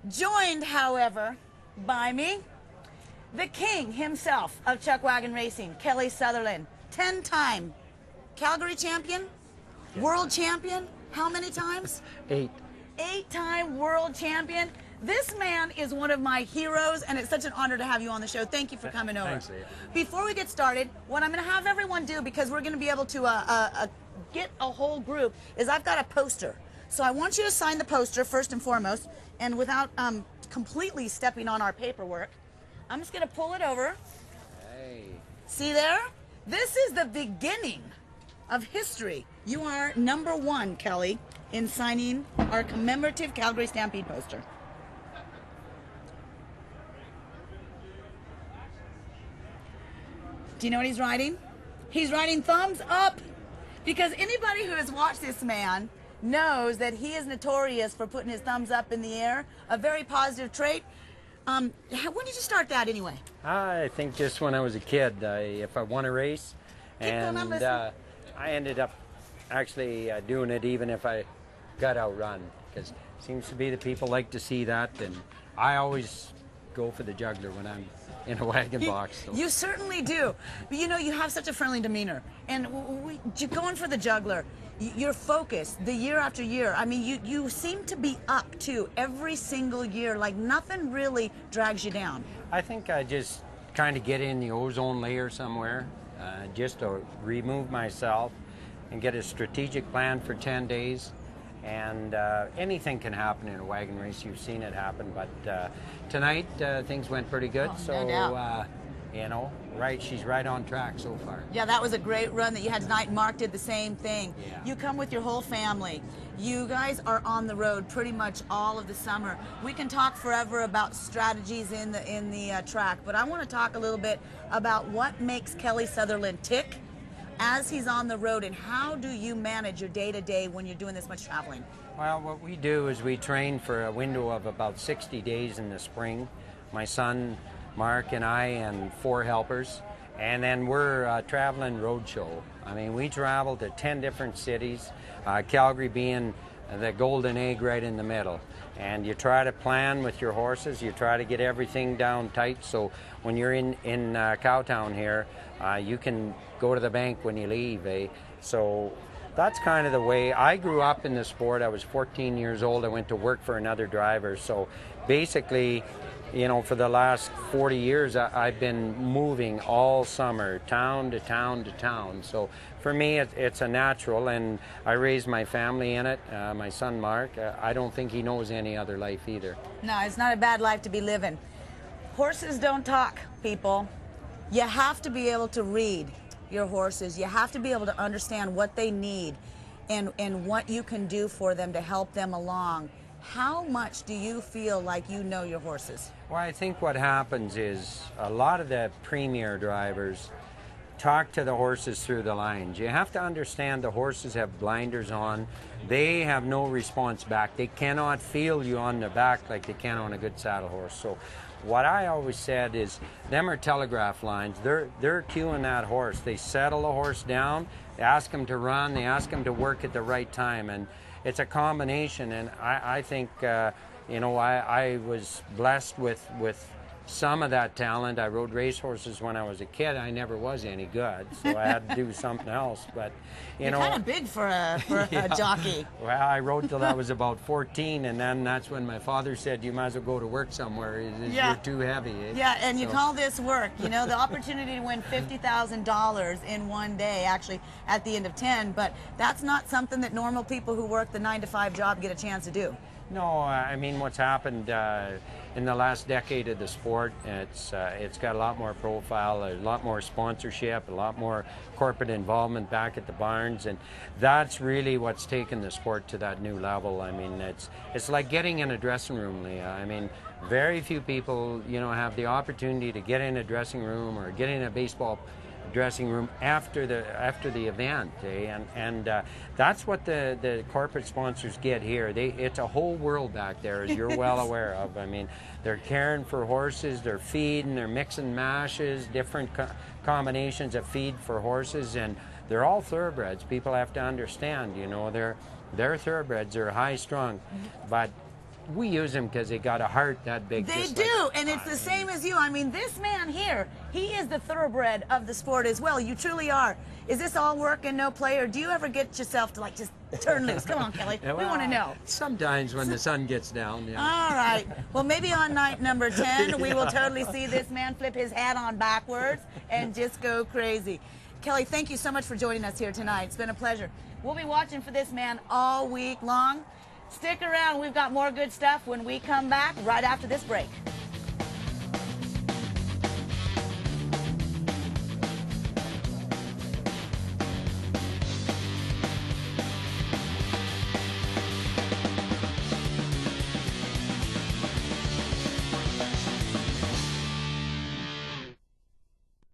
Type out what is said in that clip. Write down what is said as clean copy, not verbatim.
Joined, however, by me, the king himself of chuck wagon racing, Kelly Sutherland, 10-time Calgary champion, world champion, how many times? 8. 8-time world champion. This man is one of my heroes, and it's such an honor to have you on the show. Thank you for coming over. Thanks, Leah. Before we get started, what I'm going to have everyone do, because we're going to be able to get a whole group, is I've got a poster. So I want you to sign the poster first and foremost, and without completely stepping on our paperwork, I'm just going to pull it over. Hey. See there? This is the beginning of history. You are number 1, Kelly, in signing our commemorative Calgary Stampede poster. Do you know what he's writing? He's writing thumbs up, because anybody who has watched this man knows that he is notorious for putting his thumbs up in the air, a very positive trait. When did you start that anyway? I think just when I was a kid, if I won a race, and I ended up actually doing it even if I got outrun, because it seems to be the people like to see that, and I always go for the juggler when I'm in a wagon box. So. You certainly do. But you know, you have such a friendly demeanor. And going for the juggler, your focus, the year after year, I mean, you seem to be up too every single year, like nothing really drags you down. I think I just kind of get in the ozone layer somewhere, just to remove myself and get a strategic plan for 10 days. And anything can happen in a wagon race. You've seen it happen, but tonight things went pretty good. Oh, so, no doubt. you know, she's right on track so far. Yeah, that was a great run that you had tonight. Mark did the same thing. Yeah. You come with your whole family. You guys are on the road pretty much all of the summer. We can talk forever about strategies in the track, but I want to talk a little bit about what makes Kelly Sutherland tick as he's on the road, and how do you manage your day-to-day when you're doing this much traveling? Well, what we do is we train for a window of about 60 days in the spring. My son, Mark, and I, and 4 helpers. And then we're a traveling roadshow. I mean, we travel to 10 different cities, Calgary being the golden egg right in the middle. And you try to plan with your horses, you try to get everything down tight, so when you're in Cowtown here, you can go to the bank when you leave. So that's kind of the way. I grew up in the sport. I was 14 years old. I went to work for another driver. So basically, you know, for the last 40 years, I've been moving all summer, town to town to town. So for me, it's a natural, and I raised my family in it. My son, Mark, I don't think he knows any other life either. No, it's not a bad life to be living. Horses don't talk, people. You have to be able to read your horses. You have to be able to understand what they need and what you can do for them to help them along. How much do you feel like you know your horses? Well, I think what happens is a lot of the premier drivers talk to the horses through the lines. You have to understand the horses have blinders on. They have no response back. They cannot feel you on the back like they can on a good saddle horse. So what I always said is, them are telegraph lines. They're cueing that horse. They settle the horse down, they ask him to run, they ask him to work at the right time, and it's a combination. And I think, you know, I was blessed with some of that talent. I rode racehorses when I was a kid. I never was any good, so I had to do something else. But you know, kind of big for a yeah. jockey. Well, I rode till I was about 14, and then that's when my father said, "You might as well go to work somewhere. Yeah. You're too heavy." Yeah, and you call this work. You know, the opportunity to win $50,000 in one day, actually at the end of 10. But that's not something that normal people who work the 9-to-5 job get a chance to do. No, I mean, what's happened in the last decade of the sport, it's got a lot more profile, a lot more sponsorship, a lot more corporate involvement back at the barns, and that's really what's taken the sport to that new level. I mean, it's like getting in a dressing room, Leah. I mean, very few people, you know, have the opportunity to get in a dressing room or get in a baseball dressing room after the event, and that's what the corporate sponsors get here. It's a whole world back there, as you're well aware of. I mean, they're caring for horses, they're feeding, they're mixing mashes, different combinations of feed for horses, and they're all thoroughbreds. People have to understand, you know, they're thoroughbreds, they're high strung, but we use them because they got a heart that big. They just do, like, and it's the same as you. I mean, this man here, he is the thoroughbred of the sport as well. You truly are. Is this all work and no play, or do you ever get yourself to like just turn loose? Come on, Kelly. Yeah, We want to know. Sometimes when the sun gets down. Yeah. All right. Well, maybe on night number 10, we will totally see this man flip his hat on backwards and just go crazy. Kelly, thank you so much for joining us here tonight. It's been a pleasure. We'll be watching for this man all week long. Stick around. We've got more good stuff when we come back right after this break.